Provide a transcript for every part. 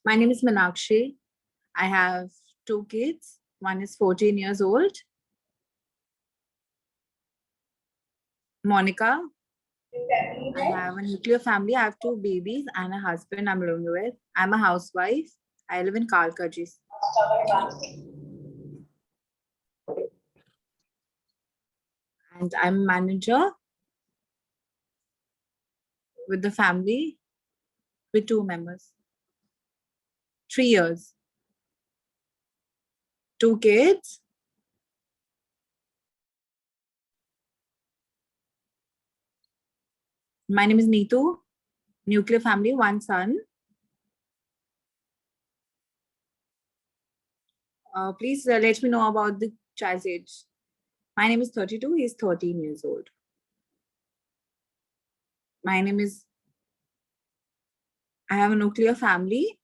My name is Meenakshi. I have two kids. One is 14 years old, Monica. I have a nuclear family. I have two babies and a husband I'm living with. I'm a housewife. I live in Kalkaji. And I'm manager with the family with two members. 3 years. Two kids. My name is Neetu. Nuclear family, one son. Please let me know about the child's age. My name is 32. He's 13 years old. My name is, I have a nuclear family.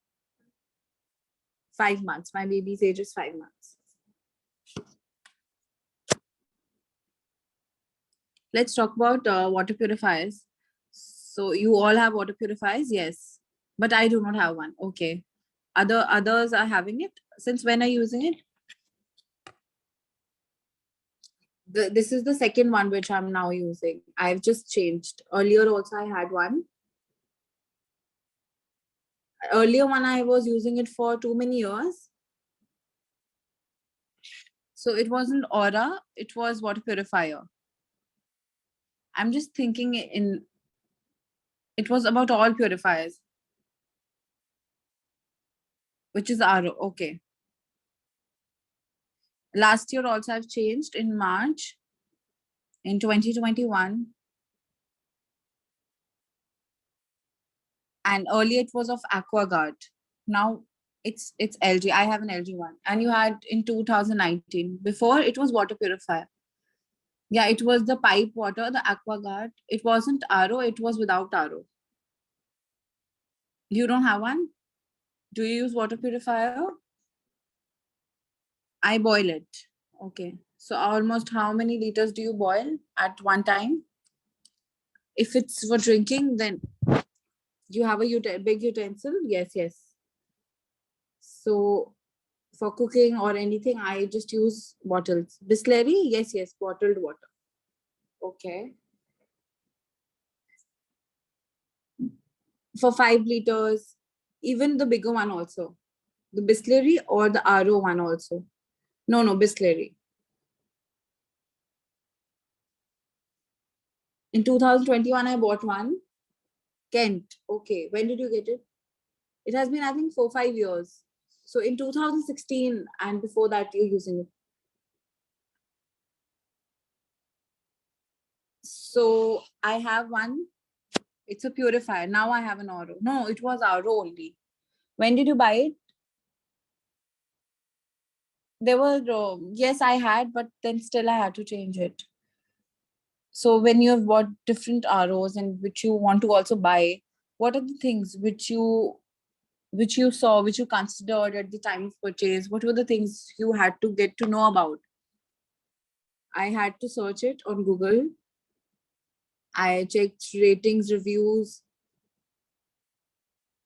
5 months. My baby's age is 5 months. Let's talk about water purifiers. So you all have water purifiers? Yes. But I do not have one. Okay. Others are having it? Since when are you using it? This is the second one which I'm now using. I've just changed. Earlier also I had one. Earlier one I was using it for too many years. So it wasn't Aura, it was water purifier. I'm just thinking it was about all purifiers. Which is RO, okay. Last year also I've changed in March in 2021. And earlier it was of AquaGuard. Now it's LG. I have an LG one. And you had in 2019. Before it was water purifier. Yeah, it was the pipe water, the AquaGuard. It wasn't RO, it was without RO. You don't have one? Do you use water purifier? I boil it. Okay. So almost how many liters do you boil at one time? If it's for drinking, then you have a big utensil? Yes, yes. So for cooking or anything, I just use bottles. Bisleri? Yes, yes, bottled water. Okay. For 5 liters, even the bigger one also. The Bisleri or the RO one also. No, Bisleri. In 2021, I bought one. Kent. Okay. When did you get it? It has been, I think, 4-5 years. So in 2016 and before that, you're using it. So I have one. It's a purifier. Now I have an RO. No, it was RO only. When did you buy it? There were, yes, I had, but then still I had to change it. So when you have bought different ROs and which you want to also buy, what are the things which you saw, which you considered at the time of purchase? What were the things you had to get to know about? I had to search it on Google. I checked ratings, reviews.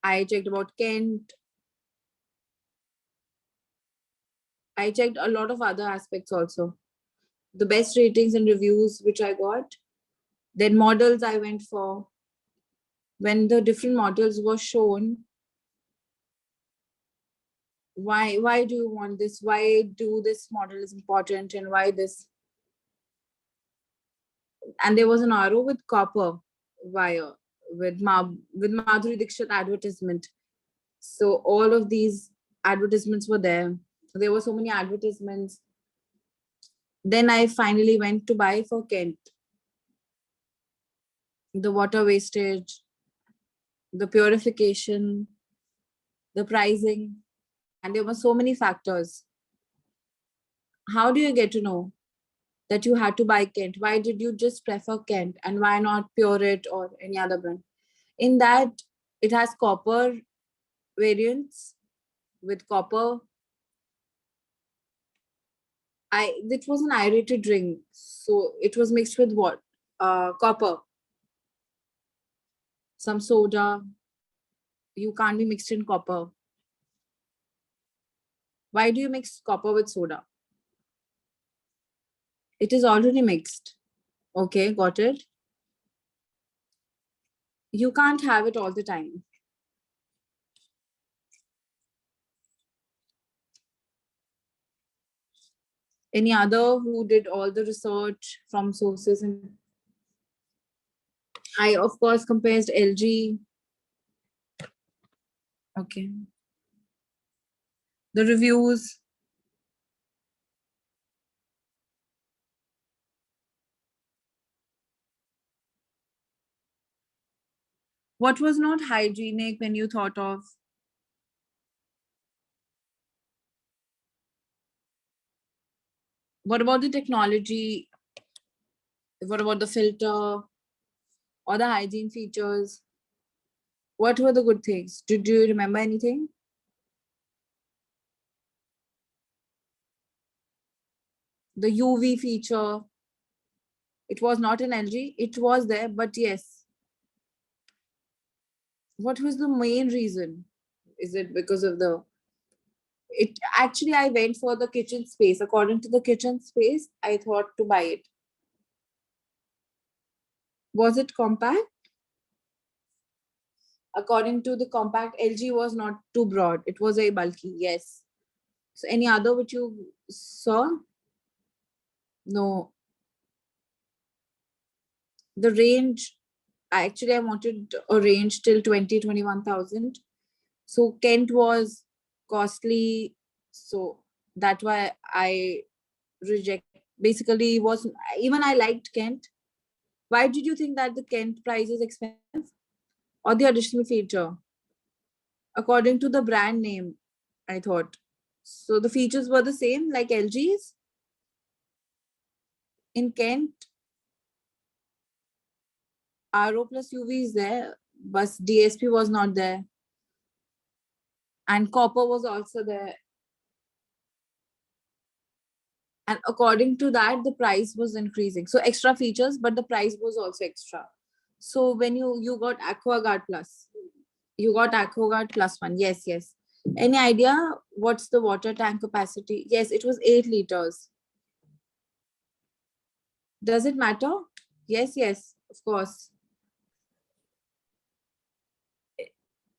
I checked about Kent. I checked a lot of other aspects also. The best ratings and reviews which I got. Then models I went for. When the different models were shown, why do you want this? Why do this model is important and why this? And there was an RO with copper wire with Madhuri Dixit advertisement. So all of these advertisements were there. There were so many advertisements. Then I finally went to buy for Kent. The water wastage, the purification, the pricing, and there were so many factors. How do you get to know that you had to buy Kent? Why did you just prefer Kent and why not Pureit or any other brand? In that, it has copper variants with copper. It was an aerated drink, so it was mixed with what? Copper, some soda. You can't be mixed in copper. Why do you mix copper with soda? It is already mixed. Okay, got it. You can't have it all the time. Any other who did all the research from sources? And I, of course, compared LG. Okay. The reviews. What was not hygienic when you thought of? What about the technology? What about the filter or the hygiene features? What were the good things? Did you remember anything? The UV feature. It was not an LG. It was there, but yes. What was the main reason? Is it because of the it actually I went for the kitchen space. According to the kitchen space, I thought to buy it. Was it compact? According to the compact, LG was not too broad. It was very bulky. Yes. So any other which you saw? No. The range, actually I wanted a range till 21,000. So Kent was costly. So that's why I reject. Basically, was even I liked Kent. Why did you think that the Kent price is expensive? Or the additional feature? According to the brand name, I thought. So the features were the same like LG's. In Kent, RO plus UV is there, but DSP was not there. And copper was also there. And according to that, the price was increasing. So extra features, but the price was also extra. So when you got AquaGuard Plus, you got AquaGuard Plus one. Yes, yes. Any idea what's the water tank capacity? Yes, it was 8 liters. Does it matter? Yes, yes, of course.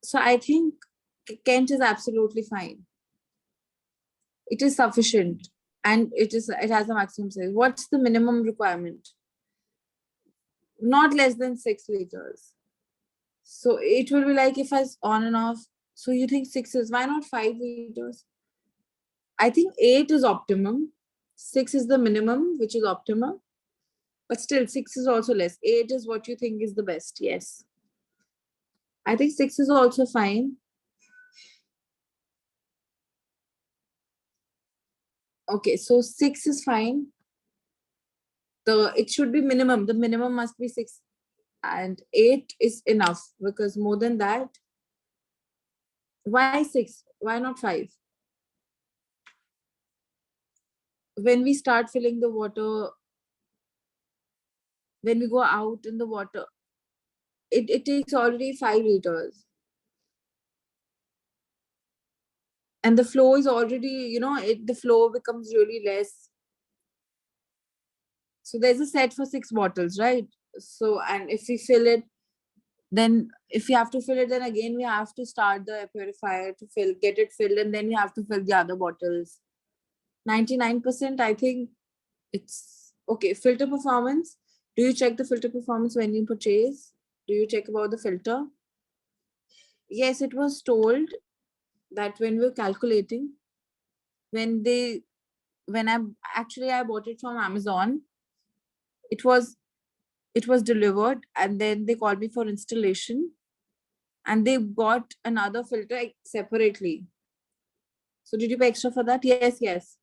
So I think Kent is absolutely fine. It is sufficient and it has a maximum size. What's the minimum requirement? Not less than 6 liters. So it will be like if I on and off. So you think 6 is why not 5 liters? I think 8 is optimum. 6 is the minimum, which is optimum. But still, 6 is also less. 8 is what you think is the best. Yes. I think 6 is also fine. Okay, so 6 is fine. It should be minimum. The minimum must be 6. And 8 is enough because more than that, why 6? Why not 5? When we start filling the water, when we go out in the water, it takes already 5 liters. And the flow is already, the flow becomes really less. So there's a set for 6 bottles, right? So, and if we fill it, then if we have to fill it, then again we have to start the purifier to get it filled, and then we have to fill the other bottles. 99%, I think it's okay. Filter performance. Do you check the filter performance when you purchase? Do you check about the filter? Yes, it was told that when we were calculating, when they when I bought it from Amazon, it was delivered and then they called me for installation and they got another filter separately. So did you pay extra for that? Yes, yes.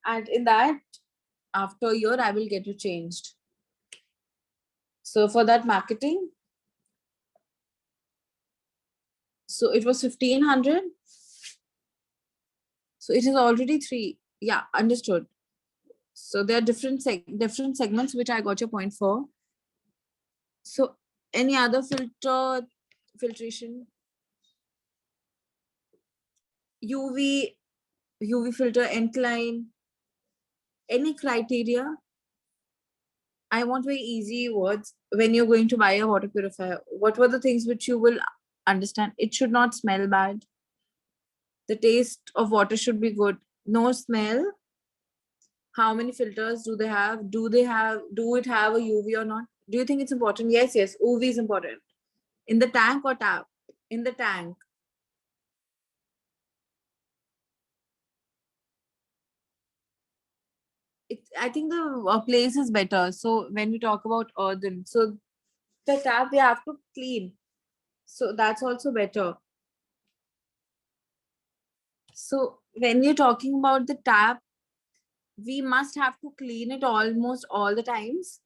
And in that, after a year, I will get it changed. So for that marketing, so it was 1,500. So it is already 3. Yeah, understood. So there are different segments which I got your point for. So any other filtration? UV filter, incline, any criteria. I want very easy words. When you're going to buy a water purifier, what were the things which you will understand? It should not smell bad. The taste of water should be good. No smell. How many filters do they have? Do it have a UV or not? Do you think it's important? Yes, yes. UV is important. In the tank or tap? In the tank. I think the place is better. So when we talk about earthen, so the tap we have to clean. So that's also better. So when we're talking about the tap, we must have to clean it almost all the times.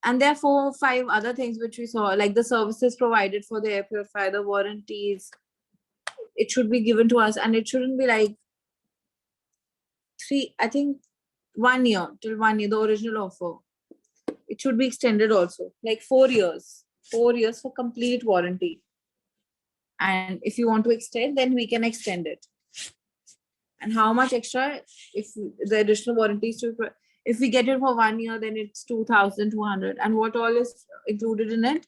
And there are 4 or 5 other things which we saw, like the services provided for the air purifier, the warranties. It should be given to us, and it shouldn't be like I think 1 year, till 1 year, the original offer. It should be extended also, like 4 years. 4 years for complete warranty. And if you want to extend, then we can extend it. And how much extra if the additional warranty is if we get it for 1 year, then it's 2,200. And what all is included in it?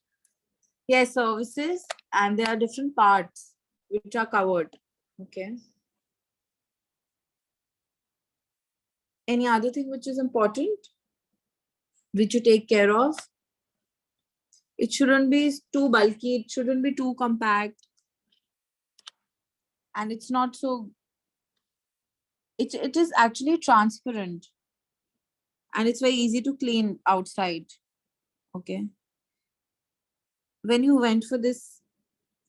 Yes, services, and there are different parts which are covered. Okay. Any other thing which is important, which you take care of? It shouldn't be too bulky, it shouldn't be too compact, and it's not so, it is actually transparent, and it's very easy to clean outside. Okay. When you went for this,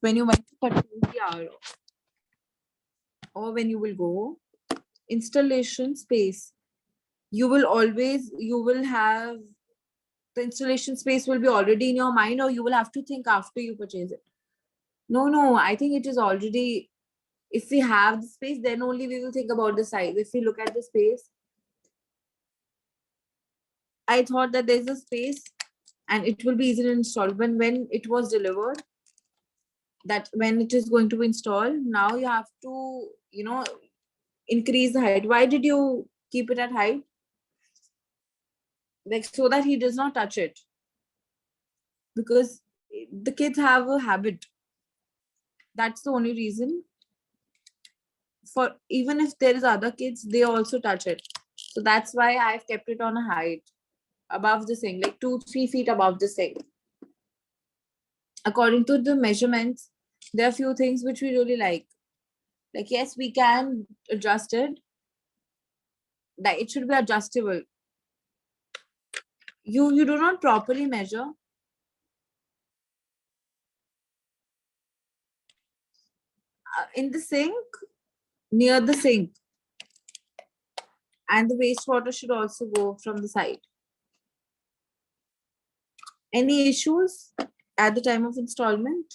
when you went to purchase the RO, or when you will go, installation space, you will have the installation space will be already in your mind, or you will have to think after you purchase it. No, I think it is already, if we have the space, then only we will think about the size. If we look at the space, I thought that there's a space and it will be easy to install. When it was delivered, that when it is going to be installed, now you have to, increase the height. Why did you keep it at height? Like, so that he does not touch it. Because the kids have a habit. That's the only reason. For even if there is other kids, they also touch it. So that's why I've kept it on a height above the sink, like 2-3 feet above the sink. According to the measurements, there are few things which we really like. Like, yes, we can adjust it. That it should be adjustable. You do not properly measure. In the sink, near the sink. And the wastewater should also go from the side. Any issues at the time of installment?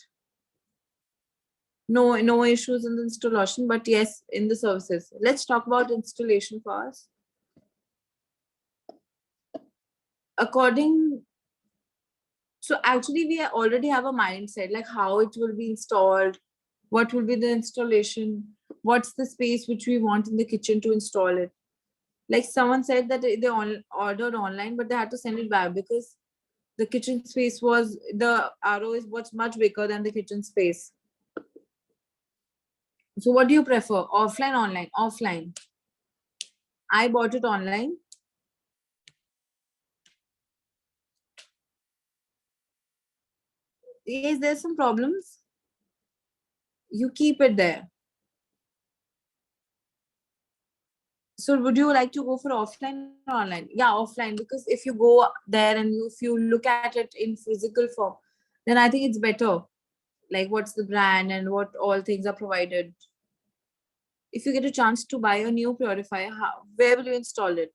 No issues in the installation, but yes, in the services. Let's talk about installation first. So actually we already have a mindset, like how it will be installed, what will be the installation, what's the space which we want in the kitchen to install it. Like someone said that they ordered online, but they had to send it back because the kitchen space the RO was much bigger than the kitchen space. So what do you prefer? Offline, online? Offline. I bought it online. Yes, there's some problems. You keep it there. So would you like to go for offline or online? Yeah, offline, because if you go there and if you look at it in physical form, then I think it's better. Like what's the brand and what all things are provided. If you get a chance to buy a new purifier, where will you install it?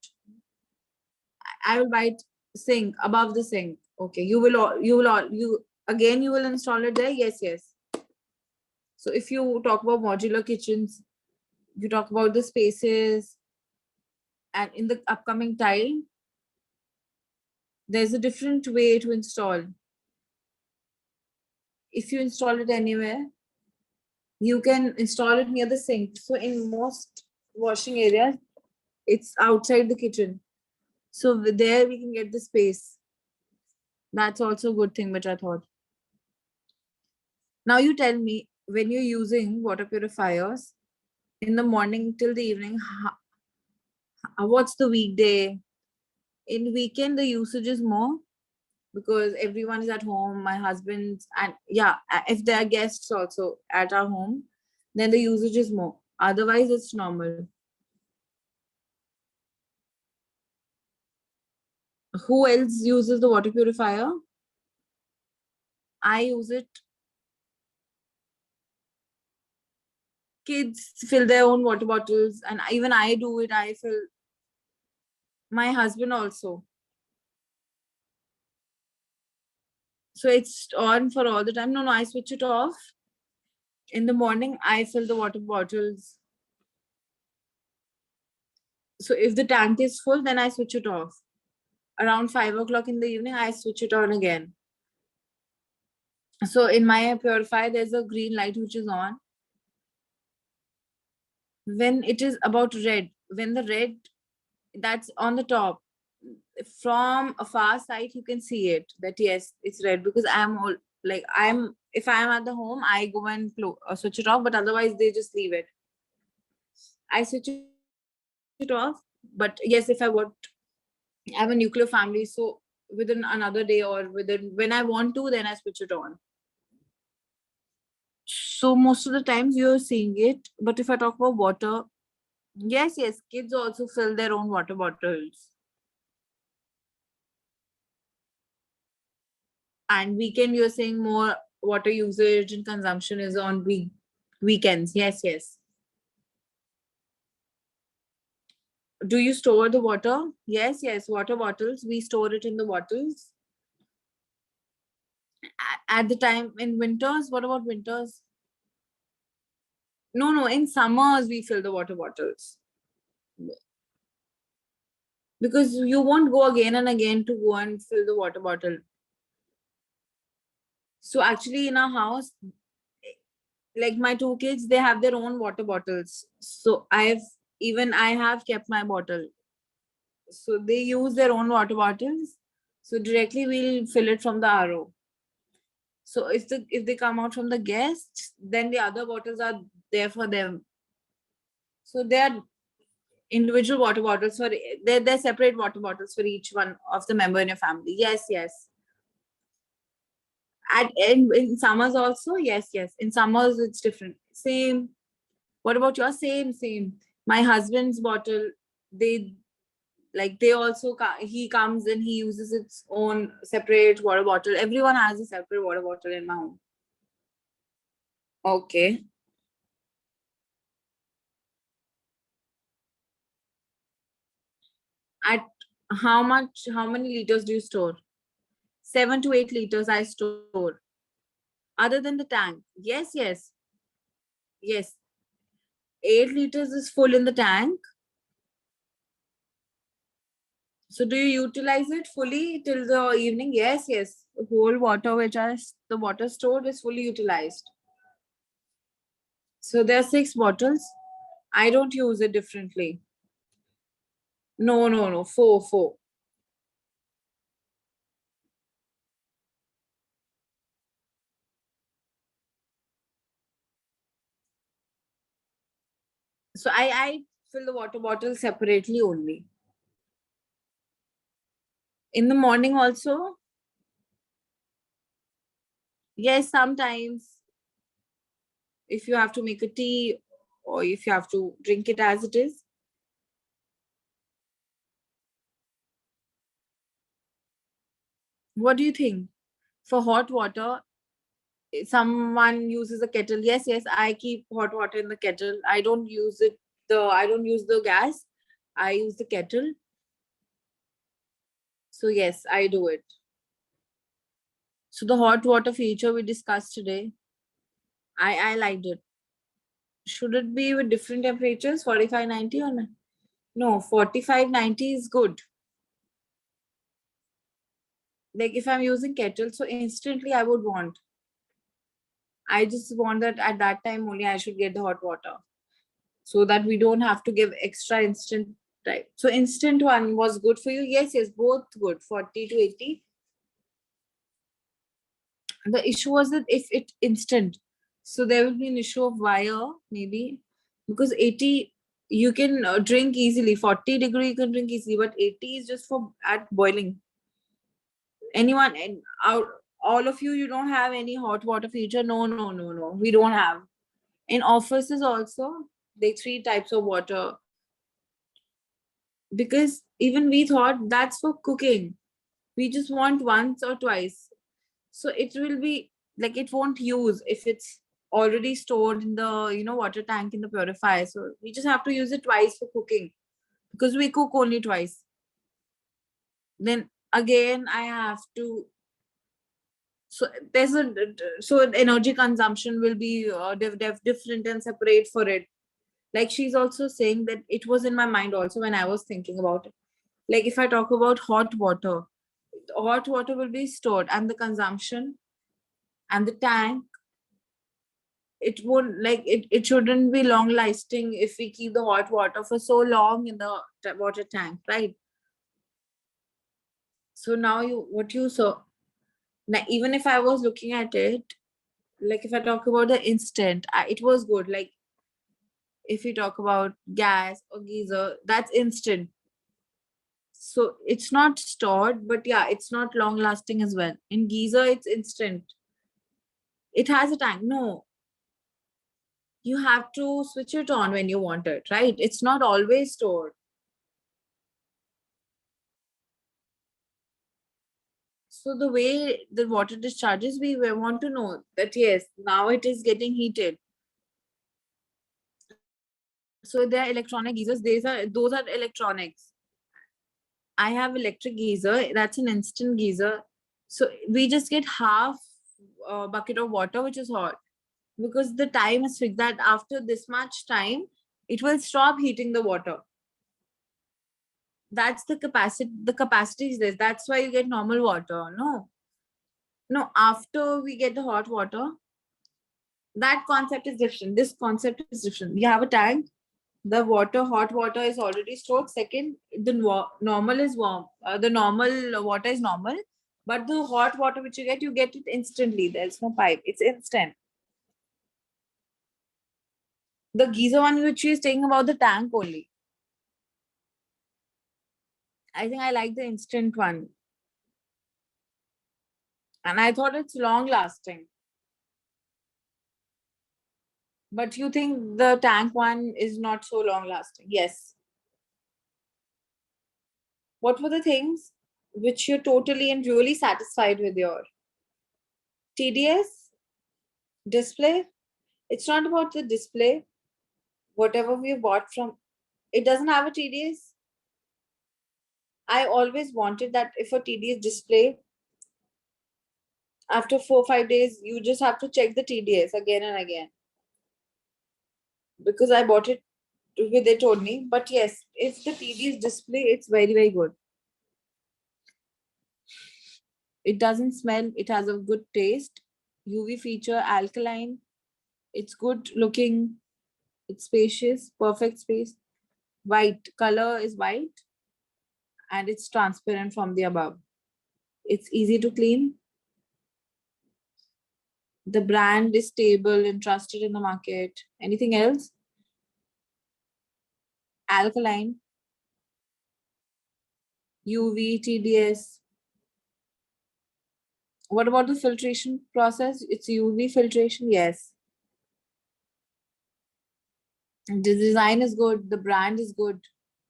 I will buy it sink, above the sink. Okay, you will install it there. Yes. So if you talk about modular kitchens, you talk about the spaces, and in the upcoming time, there's a different way to install. If you install it anywhere, You can install it near the sink. So in most washing areas, it's outside the kitchen. So there we can get the space. That's also a good thing, which I thought. Now you tell me, when you're using water purifiers in the morning till the evening, what's the weekday? In weekend, the usage is more because everyone is at home. My husband and yeah, if there are guests also at our home, then the usage is more. Otherwise, it's normal. Who else uses the water purifier? I use it. Kids fill their own water bottles, and even I do it. I fill. My husband also. So it's on for all the time. No, I switch it off. In the morning, I fill the water bottles. So if the tank is full, then I switch it off. Around 5 o'clock in the evening, I switch it on again. So in my purifier, there's a green light which is on. When it is about red, when the red that's on the top, from a far sight, you can see it that yes, it's red because I'm all like I'm. If I'm at the home, I go and switch it off, but otherwise they just leave it. I switch it off, but yes, if I have a nuclear family, so within another day or within when I want to, then I switch it on. So most of the times you're seeing it. But if I talk about water, yes, kids also fill their own water bottles. And weekend, you're saying more water usage and consumption is on weekends. Yes. Do you store the water? Yes. Water bottles. We store it in the bottles. At the time in winters, what about winters? No. In summers, we fill the water bottles because you won't go again and again to go and fill the water bottle. So actually, in our house, like my two kids, they have their own water bottles. So I have kept my bottle. So they use their own water bottles. So directly we'll fill it from the RO. So if they come out from the guests, then the other bottles are there for them. So they are individual water bottles for they're separate water bottles for each one of the member in your family. Yes. In summers also, yes. In summers it's different. Same. What about your same? My husband's bottle, they they also he comes and he uses its own separate water bottle. Everyone has a separate water bottle in my home. Okay. At how many liters do you store? 7 to 8 liters I store. Other than the tank. Yes. 8 liters is full in the tank. So do you utilize it fully till the evening? Yes. The whole water the water stored is fully utilized. So there are 6 bottles. I don't use it differently. No. Four. So I fill the water bottle separately only. In the morning also, yes, sometimes if you have to make a tea or if you have to drink it as it is. What do you think? For hot water, someone uses a kettle. Yes, I keep hot water in the kettle. I don't use the gas. I use the kettle. So yes, I do it. So the hot water feature we discussed today, I liked it. Should it be with different temperatures, 45-90 or not? No, 45-90 is good. Like if I'm using kettle, so instantly I would want. I just want that at that time only I should get the hot water, so that we don't have to give extra instant time. So instant one was good for you? Yes, yes, both good, 40 to 80. The issue was that if it instant, so there will be an issue of wire maybe, because 80 you can drink easily, 40-degree you can drink easily, but 80 is just for at boiling. Anyone and out, all of you don't have any hot water feature? No, no, no, no, we don't have. In offices also, they 3 types of water, because even we thought that's for cooking, we just want once or twice, so it will be like it won't use if it's already stored in the water tank in the purifier, so we just have to use it twice for cooking, because we cook only twice. Then again I have to, so there's a, so energy consumption will be different and separate for it. Like she's also saying that it was in my mind also when I was thinking about it. Like if I talk about hot water will be stored, and the consumption and the tank, it won't, like it shouldn't be long lasting if we keep the hot water for so long in the water tank, right? So now what you saw, now even if I was looking at it, like if I talk about the instant, it was good. Like if we talk about gas or geyser, that's instant, so it's not stored, but yeah, it's not long lasting as well. In geyser it's instant, it has a tank. No, you have to switch it on when you want it, right? It's not always stored. So the way the water discharges, we want to know that yes, now it is getting heated. So there are electronic geysers. Those are electronics. I have electric geyser. That's an instant geyser. So we just get half a bucket of water, which is hot, because the time is fixed that after this much time, it will stop heating the water. That's the capacity. The capacity is this. That's why you get normal water. No. After we get the hot water, that concept is different. This concept is different. You have a tank. The hot water is already stored. Second, the normal is warm. The normal water is normal, but the hot water which you get it instantly. There's no pipe. It's instant. The geyser one which is saying about the tank only. I think I like the instant one. And I thought it's long lasting. But you think the tank one is not so long lasting? Yes. What were the things which you're totally and really satisfied with your TDS display? It's not about the display. Whatever we bought from, it doesn't have a TDS. I always wanted that if a TDS display, after 4 or 5 days, you just have to check the TDS again and again. Because I bought it, they told me. But yes, if the TDS display, it's very, very good. It doesn't smell. It has a good taste. UV feature, alkaline. It's good looking. It's spacious, perfect space. White color is white, and it's transparent from the above. It's easy to clean. The brand is stable and trusted in the market. Anything else? Alkaline, UV, TDS. What about the filtration process? It's UV filtration, yes. The design is good. The brand is good.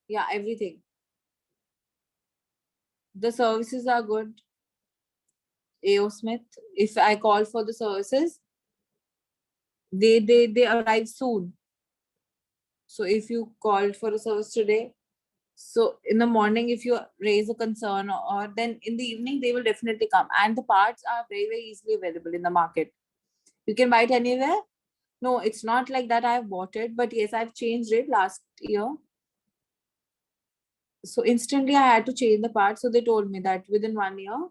Yeah, everything. The services are good. AO Smith. If I call for the services, they arrive soon. So if you called for a service today, so in the morning, if you raise a concern, or then in the evening, they will definitely come. And the parts are very, very easily available in the market. You can buy it anywhere. No, it's not like that I've bought it, but yes, I've changed it last year. So instantly I had to change the parts. So they told me that within 1 year,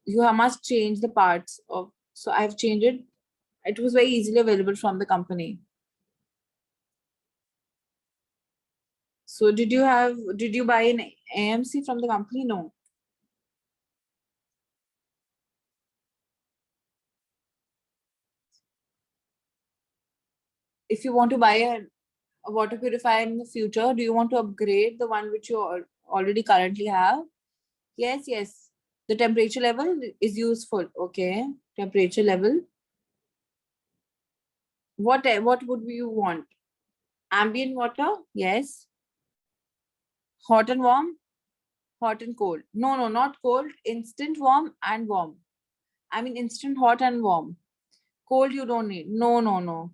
you must change the parts of, so I've changed it. It was very easily available from the company. So did you buy an AMC from the company? No. If you want to buy a water purifier in the future, do you want to upgrade the one which you already currently have? Yes, yes. The temperature level is useful. Okay. Temperature level. What would you want? Ambient water? Yes. Hot and warm? Hot and cold. No, no, not cold. Instant warm and warm. I mean instant hot and warm. Cold you don't need. No, no, no.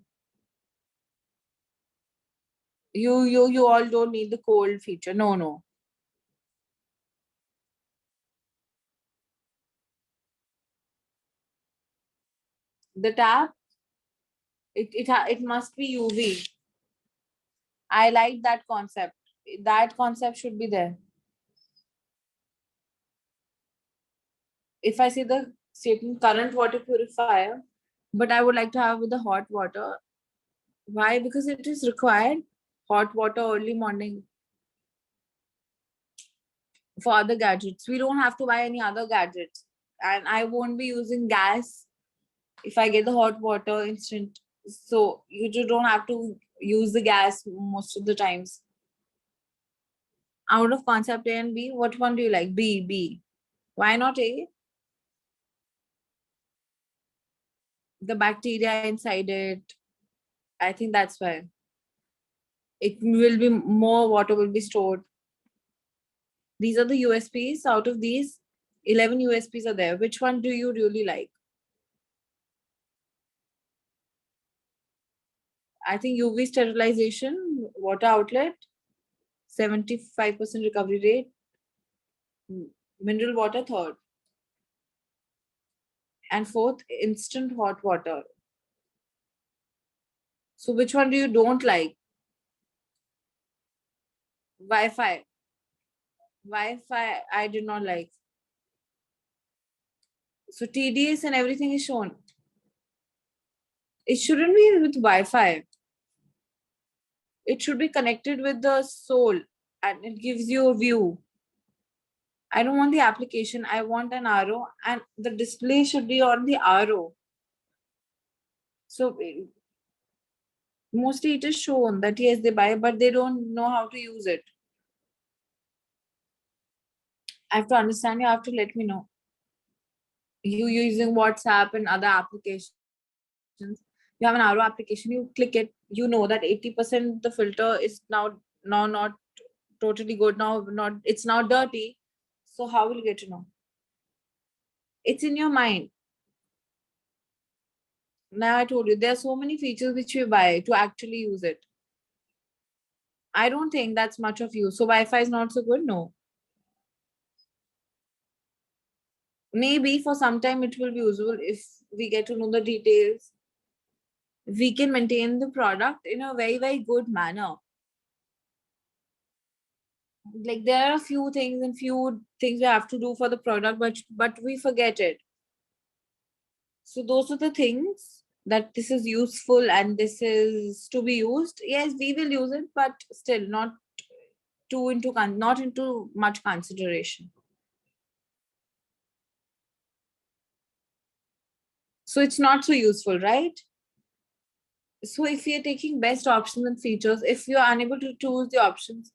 You all don't need the cold feature. No, no. The tap, it must be UV. I like that concept. That concept should be there. If I see the statement current water purifier, but I would like to have with the hot water. Why? Because it is required. Hot water early morning for other gadgets. We don't have to buy any other gadgets. And I won't be using gas if I get the hot water instant. So you just don't have to use the gas most of the times. Out of concept A and B, what one do you like? B, B. Why not A? The bacteria inside it. I think that's why. It will be more water will be stored. These are the USPs. Out of these, 11 USPs are there. Which one do you really like? I think UV sterilization, water outlet, 75% recovery rate, mineral water third, and fourth, instant hot water. So which one do you don't like? Wi-Fi. Wi-Fi I did not like. So TDS and everything is shown. It shouldn't be with Wi-Fi. It should be connected with the soul and it gives you a view. I don't want the application. I want an arrow and the display should be on the arrow. So mostly it is shown that yes, they buy, but they don't know how to use it. I have to understand. You have to let me know. You using WhatsApp and other applications. You have an arrow application. You click it. You know that 80% the filter is now not totally good. Now not it's now dirty. So how will you get to know? It's in your mind. Now I told you there are so many features which you buy to actually use it. I don't think that's much of use. So Wi-Fi is not so good. No. Maybe for some time it will be useful if we get to know the details. We can maintain the product in a very, very good manner. Like there are a few things we have to do for the product, but we forget it. So those are the things that this is useful and this is to be used. Yes, we will use it, but still not into much consideration. So it's not so useful, right? So if we are taking best options and features, if you are unable to choose the options,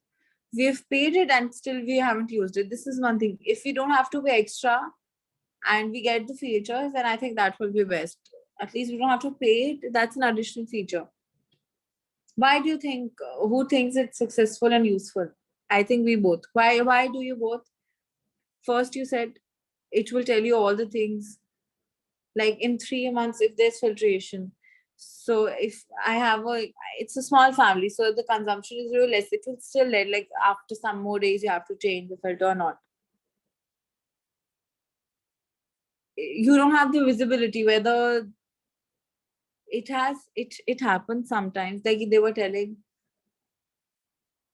we have paid it and still we haven't used it. This is one thing. If we don't have to pay extra and we get the features, then I think that will be best. At least we don't have to pay it. That's an additional feature. Why do you think, who thinks it's successful and useful? I think we both. Why do you both? First, you said it will tell you all the things like in 3 months if there's filtration. So if I have it's a small family, so the consumption is really less. It will still like after some more days you have to change the filter or not. You don't have the visibility whether it happens sometimes. Like they were telling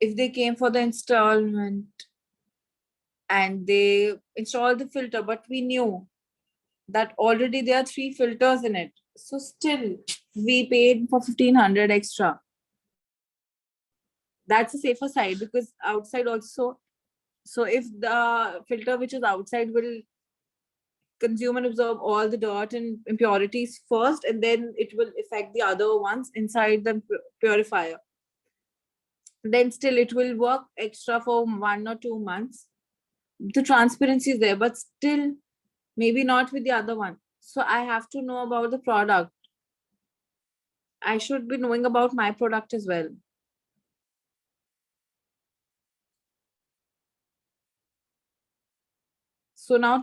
if they came for the installment and they installed the filter, but we knew that already there are 3 filters in it. So still we paid for 1,500 extra. That's a safer side because outside also. So if the filter which is outside will consume and absorb all the dirt and impurities first, and then it will affect the other ones inside the purifier, then still it will work extra for 1 or 2 months. The transparency is there, but still maybe not with the other one. So I have to know about the product. I should be knowing about my product as well. So now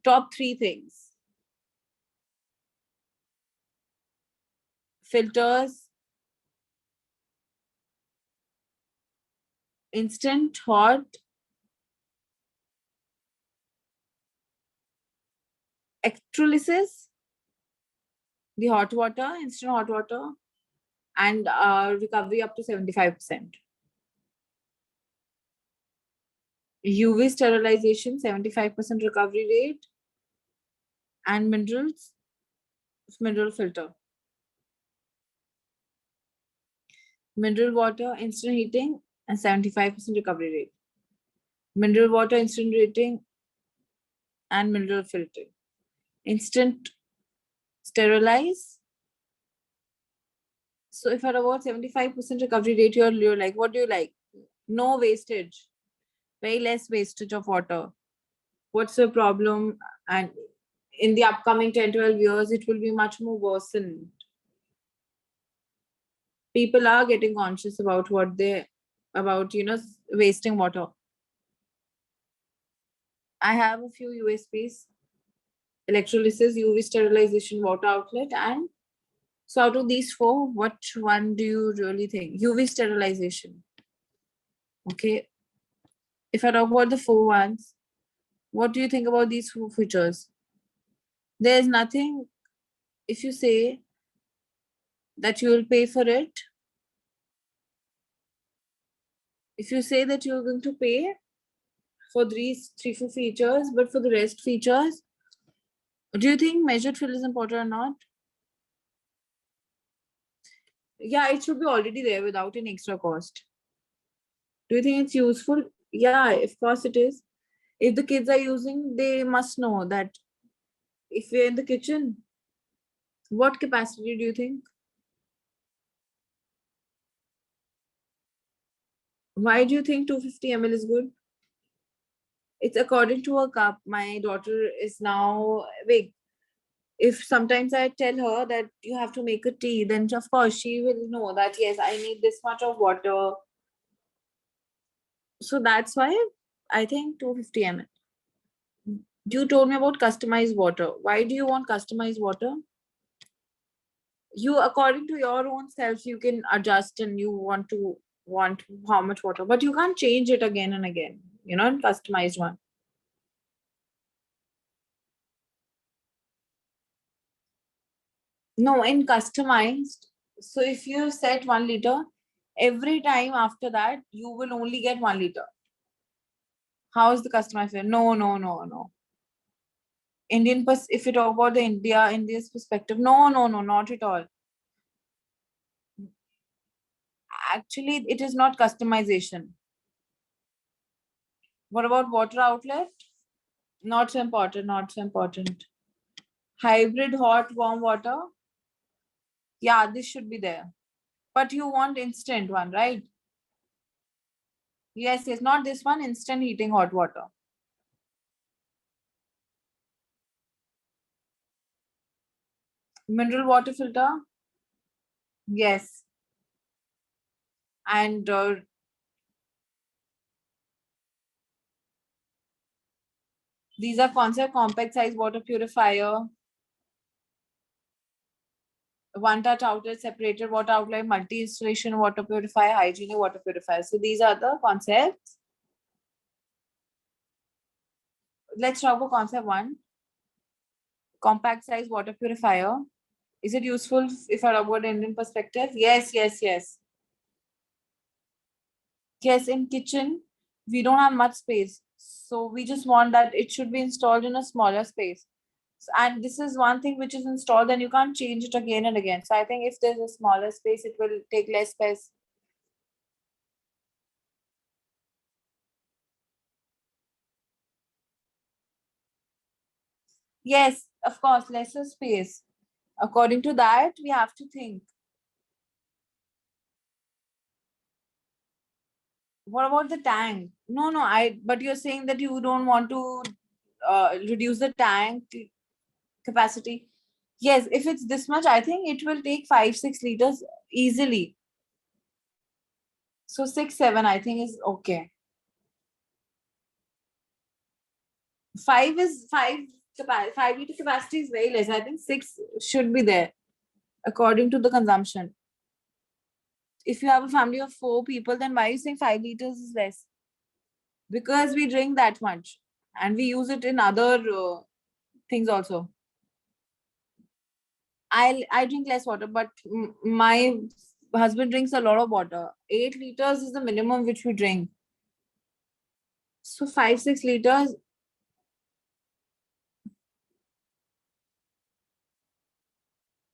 top 3 things: filters, instant hot, electrolysis, the hot water, instant hot water, and recovery up to 75%. UV sterilization, 75% recovery rate, and mineral filter. Mineral water, instant heating, and 75% recovery rate. Mineral water, instant heating, and mineral filtering. Instant sterilize. So if at about 75% recovery rate, you're like, what do you like? No wastage, very less wastage of water. What's the problem? And in the upcoming 10, 12 years, it will be much more worsened. People are getting conscious about wasting water. I have a few USPs: electrolysis, UV sterilization, water outlet, and so out of these 4, which one do you really think? UV sterilization. Okay. If I talk about the 4 ones, what do you think about these 4 features? There's nothing, if you say that you will pay for it, if you say that you're going to pay for these 3, 4 features, but for the rest features, do you think measured fill is important or not? Yeah, it should be already there without any extra cost. Do you think it's useful? Yeah, of course it is. If the kids are using, they must know that if we're in the kitchen, what capacity do you think? Why do you think 250 ml is good? It's according to a cup. My daughter is now big. If sometimes I tell her that you have to make a tea, then of course she will know that yes, I need this much of water. So that's why I think 250 ml. You told me about customized water. Why do you want customized water? You, according to your own self, you can adjust and you want how much water, but you can't change it again and again. Customized one. No, in customized. So if you set 1 liter, every time after that, you will only get 1 liter. How is the customized one? No, no, no, no. If you talk about the India's perspective, no, no, no, not at all. Actually, it is not customization. What about water outlet? Not so important, not so important. Hybrid hot, warm water. Yeah, this should be there. But you want instant one, right? Yes, yes, not this one, instant heating hot water. Mineral water filter. Yes. And these are concept compact size water purifier, one touch outlet, separated water outlet, multi installation water purifier, hygienic water purifier. So these are the concepts. Let's talk about concept 1. Compact size water purifier. Is it useful if I talk about Indian perspective? Yes, yes, yes. Yes, in kitchen, we don't have much space. So we just want that it should be installed in a smaller space. And this is one thing which is installed and you can't change it again and again. So I think if there's a smaller space, it will take less space. Yes, of course, lesser space. According to that, we have to think. What about the tank? No, no, but you're saying that you don't want to reduce the tank capacity. Yes, if it's this much, I think it will take 5-6 liters easily. So 6-7, I think is okay. 5 liter capacity is very less. I think 6 should be there according to the consumption. If you have a family of 4 people, then why are you saying 5 liters is less? Because we drink that much and we use it in other things also. I drink less water, but my husband drinks a lot of water. 8 liters is the minimum which we drink. So 5-6 liters.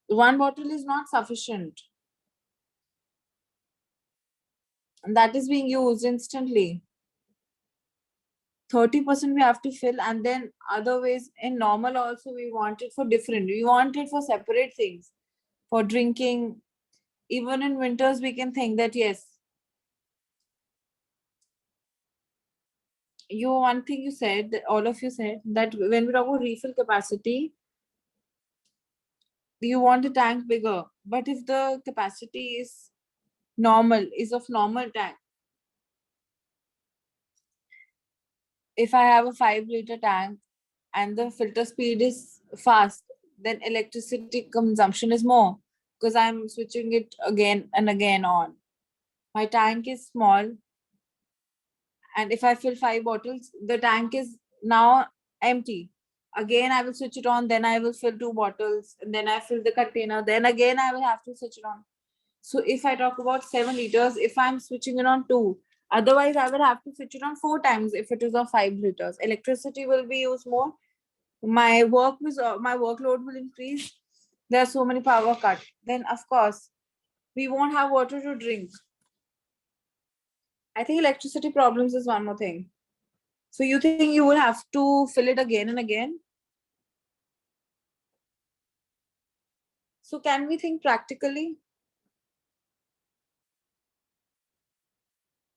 One bottle is not sufficient. And that is being used instantly. 30% we have to fill, and then other ways in normal also we want it for different. We want it for separate things. For drinking. Even in winters, we can think that yes. One thing you said, all of you said, that when we talk about refill capacity, you want a tank bigger. But if the capacity is normal, is of normal tank, if I have a 5 liter tank and the filter speed is fast, then electricity consumption is more because I'm switching it again and again on. My tank is small, and if I fill 5 bottles, the tank is now empty. Again, I will switch it on, then I will fill 2 bottles, and then I fill the container, then again I will have to switch it on. So if I talk about 7 liters, if I'm switching it on 2, otherwise I will have to switch it on 4 times if it is of 5 liters. Electricity will be used more. My workload will increase. There are so many power cuts. Then of course we won't have water to drink. I think electricity problems is one more thing. So you think you will have to fill it again and again? So can we think practically?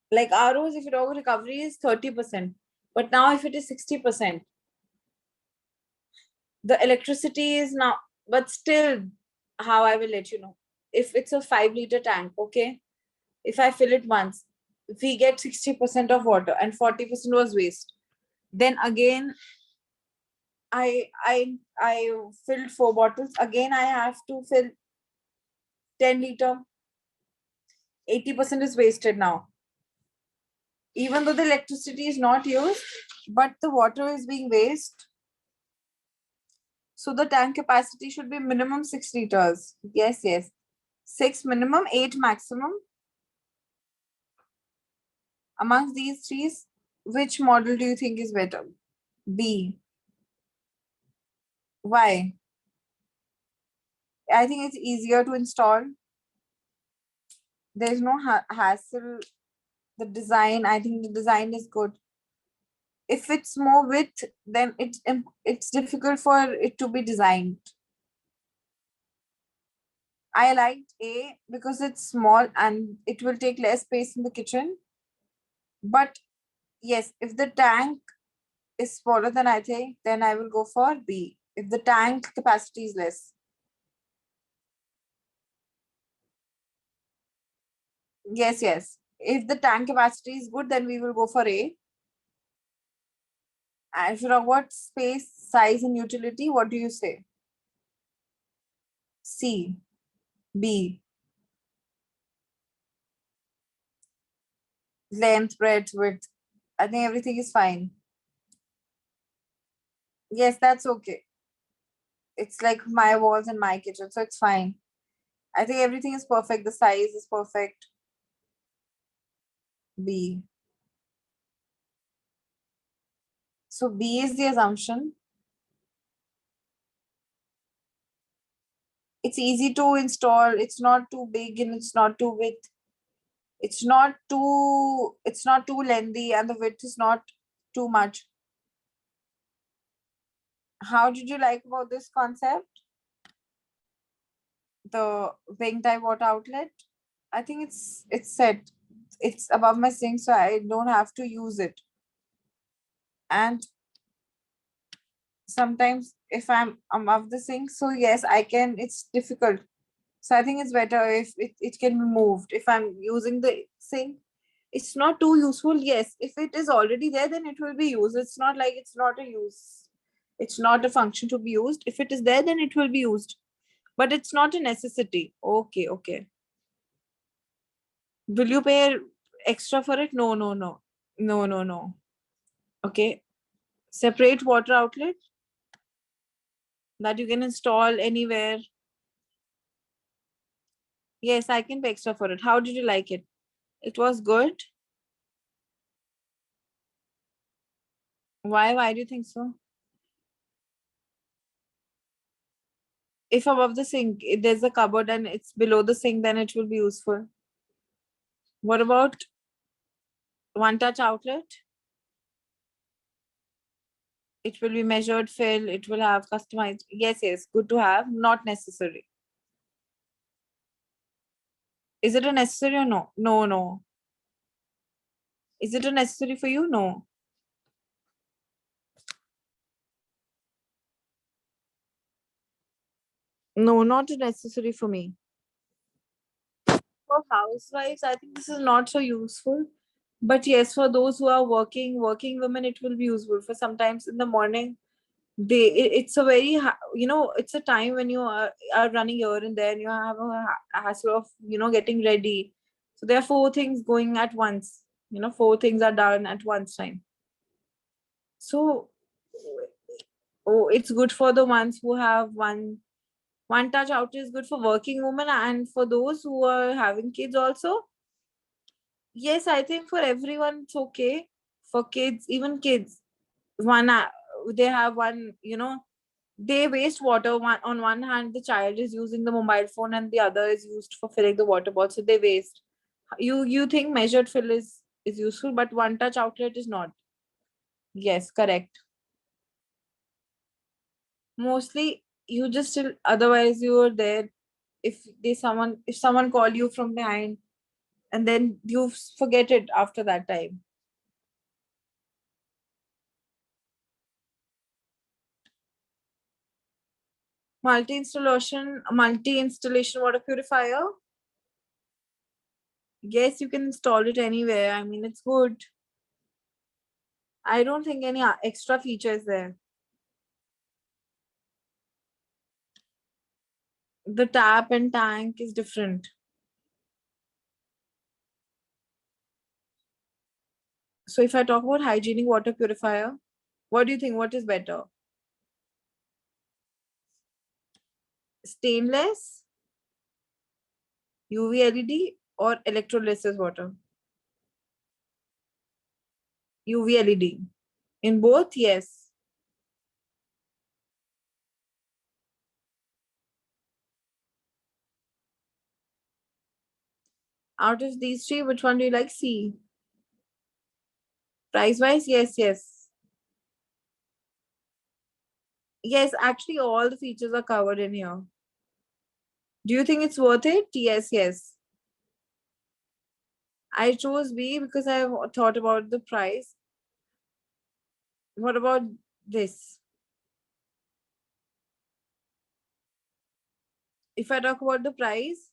Like ROs, if it over recovery is 30%, but now if it is 60%, the electricity is now, but still, how I will let you know. If it's a 5 liter tank, okay, if I fill it once, if we get 60% of water and 40% was waste, then again I filled 4 bottles. Again, I have to fill 10 liter. 80% is wasted now. Even though the electricity is not used, but the water is being wasted. So the tank capacity should be minimum 6 liters. Yes, yes. 6 minimum, 8 maximum. Amongst these three, which model do you think is better? B. Why? I think it's easier to install. There is no hassle. The design, I think the design is good. If it's more width, then it's difficult for it to be designed. I liked A because it's small and it will take less space in the kitchen. But yes, if the tank is smaller than I think, then I will go for B. If the tank capacity is less. Yes, yes. If the tank capacity is good, then we will go for A. And if you know what space, size, and utility, what do you say? C. B. Length, breadth, width. I think everything is fine. Yes, that's okay. It's like my walls and my kitchen, so it's fine. I think everything is perfect. The size is perfect. B. So B is the assumption. It's easy to install. It's not too big and it's not too width. It's not too lengthy and the width is not too much. How did you like about this concept? The wing type water outlet. I think it's set. It's above my sink, so I don't have to use it. And sometimes if I'm above the sink, so yes, I can. It's difficult. So I think it's better if it can be moved. If I'm using the sink, it's not too useful. Yes, if it is already there, then it will be used. It's not like it's not a use. It's not a function to be used. If it is there, then it will be used. But it's not a necessity. Okay, okay. Will you pay extra for it? No, no, no. No, no, no. Okay. Separate water outlet that you can install anywhere. Yes, I can pay extra for it. How did you like it? It was good. Why? Why do you think so? If above the sink, if there's a cupboard and it's below the sink, then it will be useful. What about one touch outlet? It will be measured fill. It will have customized. Yes, yes, good to have. Not necessary. Is it a necessary or no? No, no. Is it a necessary for you? No. No, not necessary for me. For housewives, I think this is not so useful. But yes, for those who are working women, it will be useful. For sometimes in the morning, it's a very it's a time when you are running here and there and you have a hassle of getting ready. So there are four things going at once. Four things are done at once time. So it's good for the ones who have one touch out is good for working women and for those who are having kids also. Yes, I think for everyone it's okay. For kids, even kids, one they have one, they waste water. One on one hand, the child is using the mobile phone, and the other is used for filling the water bottle. So they waste. You think measured fill is useful, but one touch outlet is not. Yes, correct. Mostly you just still otherwise you are there. If someone call you from behind, and then you forget it after that time. Multi installation water purifier. Yes, you can install it anywhere. I mean, it's good. I don't think any extra features there. The tap and tank is different. So if I talk about hygienic water purifier, what do you think? What is better? Stainless, UV LED, or electrolysis water? UV LED. In both, yes. Out of these three, which one do you like? C. Price wise, yes, yes. Yes, actually, all the features are covered in here. Do you think it's worth it? Yes, yes. I chose B because I thought about the price. What about this? If I talk about the price,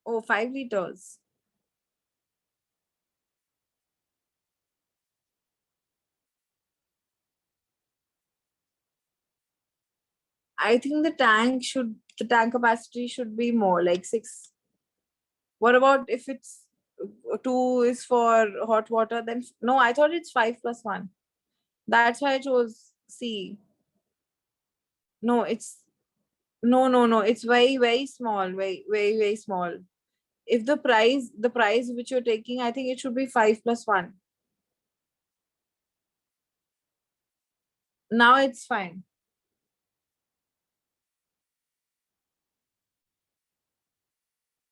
oh, 5 liters. I think the tank capacity should be more like 6. What about if it's two is for hot water? Then no, I thought it's 5 plus 1. That's why I chose C. No, it's no, no, no. It's very, very small. Very, very, very small. If the price which you're taking, I think it should be 5 plus 1. Now it's fine.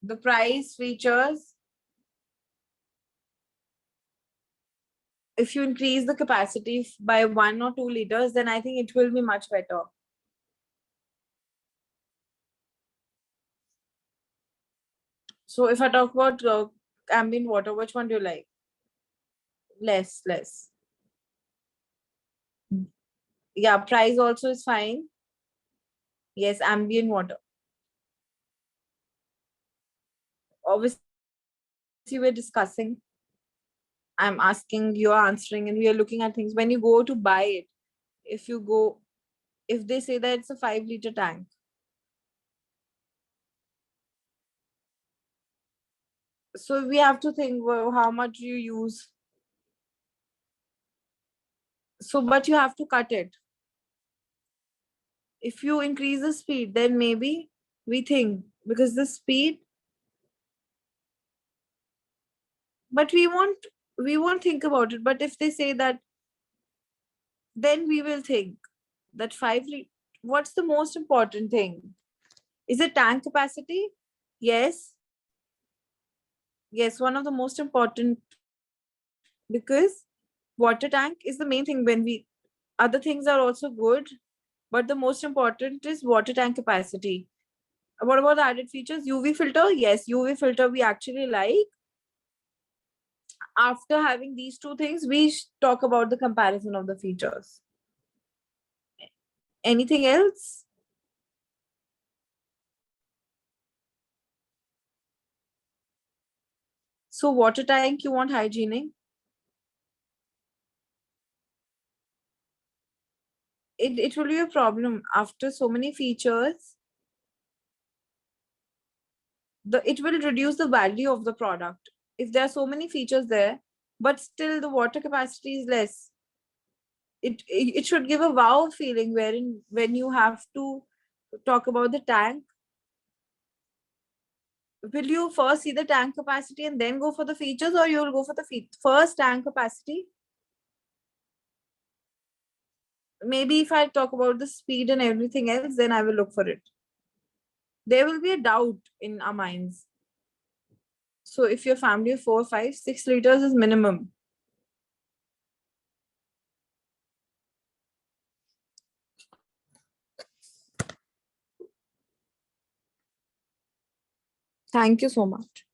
the price, features. If you increase the capacity by 1 or 2 liters, then I think it will be much better. So if I talk about ambient water, which one do you like? Less. Yeah, price also is fine. Yes, ambient water. Obviously, we're discussing. I'm asking, you're answering, and we are looking at things. When you go to buy it, if they say that it's a 5 liter tank, so we have to think, well, how much you use. So, but you have to cut it. If you increase the speed, then maybe we think, because the speed, but we won't think about it. But if they say that, then we will think that what's the most important thing? Is it tank capacity? Yes. Yes, one of the most important, because water tank is the main thing. Other things are also good, but the most important is water tank capacity. What about the added features? UV filter? Yes, UV filter we actually like. After having these two things, we talk about the comparison of the features. Anything else? So water tank, you want hygienic? It will be a problem after so many features. It will reduce the value of the product if there are so many features there, but still the water capacity is less. It should give a wow feeling, wherein when you have to talk about the tank, will you first see the tank capacity and then go for the features, or you will go for the first tank capacity? Maybe if I talk about the speed and everything else, then I will look for it. There will be a doubt in our minds. So if your family of 4, 5, 6 liters is minimum. Thank you so much.